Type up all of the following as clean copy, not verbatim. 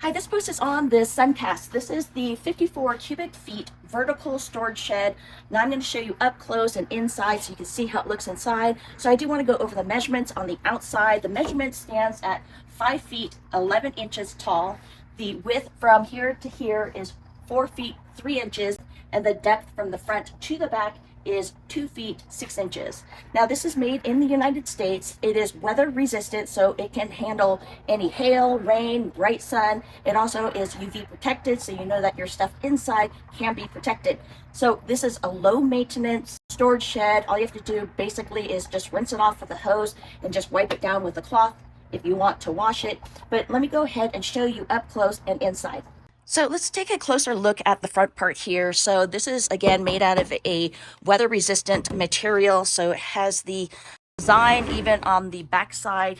Hi, this post is on the Suncast. This is the 54 cubic feet vertical storage shed. Now I'm going to show you up close and inside so you can see how it looks inside. So I do want to go over the measurements on the outside. The measurement stands at 5 feet 11 inches tall. The width from here to here is 4 feet 3 inches, and the depth from the front to the back is 2 feet 6 inches. Now this is made in the United States. It is weather resistant, so it can handle any hail, rain, bright sun. It also is UV protected, so you know that your stuff inside can be protected. So this is a low maintenance storage shed. All you have to do basically is just rinse it off with a hose and just wipe it down with a cloth if you want to wash it. But let me go ahead and show you up close and inside. So let's take a closer look at the front part here. So this is again made out of a weather resistant material. So it has the design even on the back side.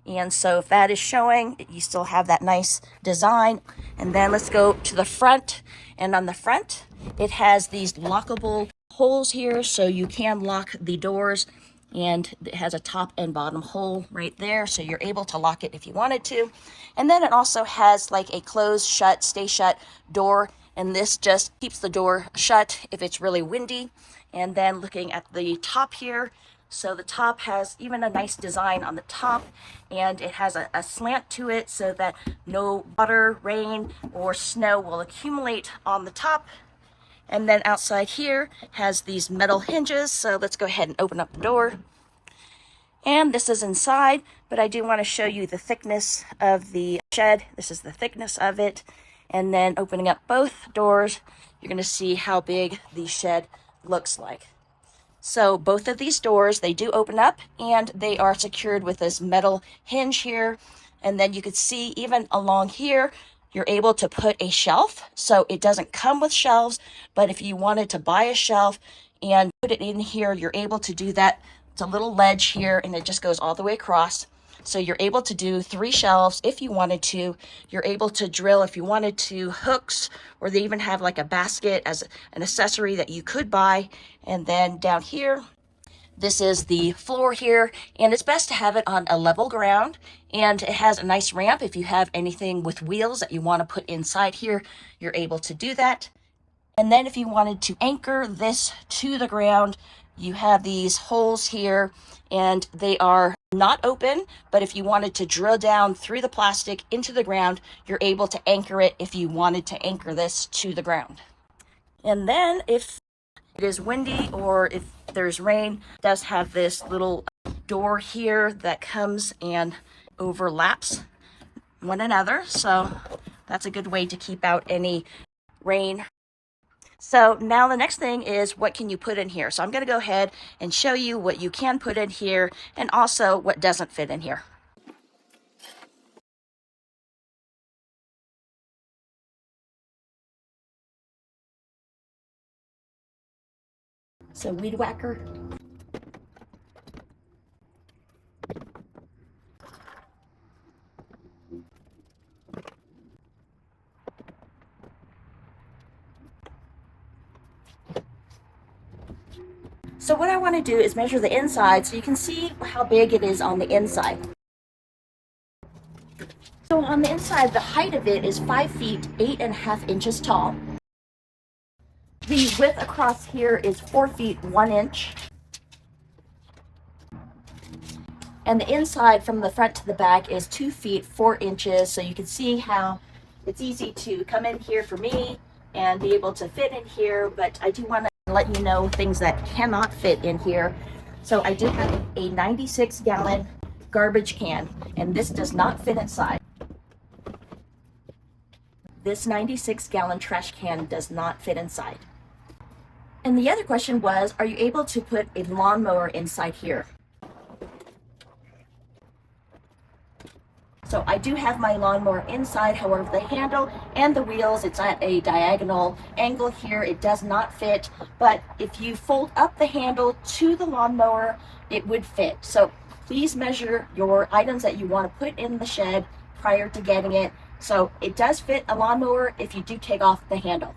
And so if that is showing, you still have that nice design. And then let's go to the front. And on the front, it has these lockable holes here. So you can lock the doors, and it has a top and bottom hole right there, so you're able to lock it if you wanted to. And then it also has like a close, shut, stay shut door, and this just keeps the door shut if it's really windy. And then looking at the top here, so the top has even a nice design on the top, and it has a slant to it so that no water, rain, or snow will accumulate on the top. And then outside here has these metal hinges. So let's go ahead and open up the door. And this is inside, but I do want to show you the thickness of the shed. This is the thickness of it. And then opening up both doors, you're going to see how big the shed looks like. So both of these doors, they do open up, and they are secured with this metal hinge here. And then you could see even along here, you're able to put a shelf. So it doesn't come with shelves, but if you wanted to buy a shelf and put it in here, you're able to do that. It's a little ledge here, and it just goes all the way across. So you're able to do 3 shelves if you wanted to. You're able to drill if you wanted to hooks, or they even have like a basket as an accessory that you could buy. And then down here, this is the floor here, and it's best to have it on a level ground, and it has a nice ramp. If you have anything with wheels that you want to put inside here, you're able to do that. And then if you wanted to anchor this to the ground, you have these holes here, and they are not open, but if you wanted to drill down through the plastic into the ground, you're able to anchor it if you wanted to anchor this to the ground. And then if it is windy or if there's rain, it does have this little door here that comes and overlaps one another. So that's a good way to keep out any rain. So now the next thing is, what can you put in here? So I'm going to go ahead and show you what you can put in here and also what doesn't fit in here. So weed whacker. So what I want to do is measure the inside so you can see how big it is on the inside. So on the inside, the height of it is 5 feet 8.5 inches tall. The width across here is 4 feet 1 inch. And the inside from the front to the back is 2 feet 4 inches. So you can see how it's easy to come in here for me and be able to fit in here, but I do want to let you know things that cannot fit in here. So I do have a 96-gallon garbage can, and this does not fit inside. This 96-gallon trash can does not fit inside. And the other question was, are you able to put a lawnmower inside here? So I do have my lawnmower inside, however the handle and the wheels, it's at a diagonal angle here. It does not fit, but if you fold up the handle to the lawnmower, it would fit. So please measure your items that you want to put in the shed prior to getting it. So it does fit a lawnmower if you do take off the handle.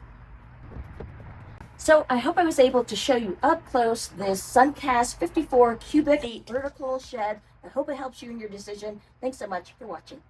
So I hope I was able to show you up close this Suncast 54 cubic feet vertical shed. I hope it helps you in your decision. Thanks so much for watching.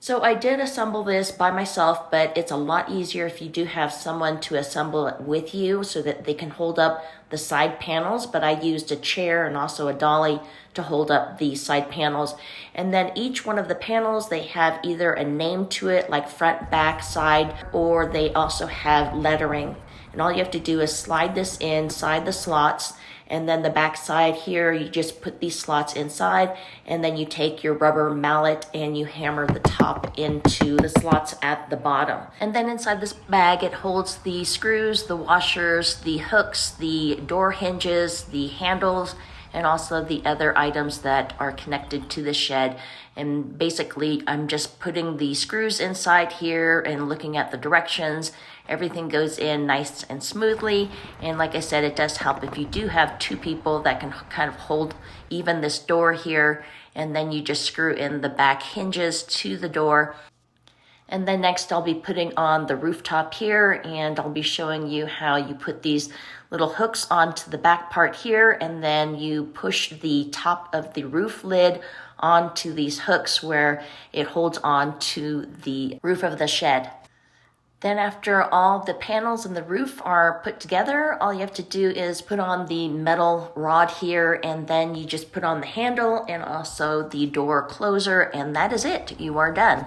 So I did assemble this by myself, but it's a lot easier if you do have someone to assemble it with you so that they can hold up the side panels. But I used a chair and also a dolly to hold up the side panels. And then each one of the panels, they have either a name to it, like front, back, side, or they also have lettering. And all you have to do is slide this inside the slots, and then the back side here, you just put these slots inside, and then you take your rubber mallet and you hammer the top into the slots at the bottom. And then inside this bag, it holds the screws, the washers, the hooks, the door hinges, the handles, and also the other items that are connected to the shed. And basically, I'm just putting the screws inside here and looking at the directions. Everything goes in nice and smoothly. And like I said, it does help if you do have two people that can kind of hold even this door here. And then you just screw in the back hinges to the door. And then next I'll be putting on the rooftop here, and I'll be showing you how you put these little hooks onto the back part here, and then you push the top of the roof lid onto these hooks where it holds on to the roof of the shed. Then after all the panels and the roof are put together, all you have to do is put on the metal rod here, and then you just put on the handle and also the door closer, and that is it. You are done.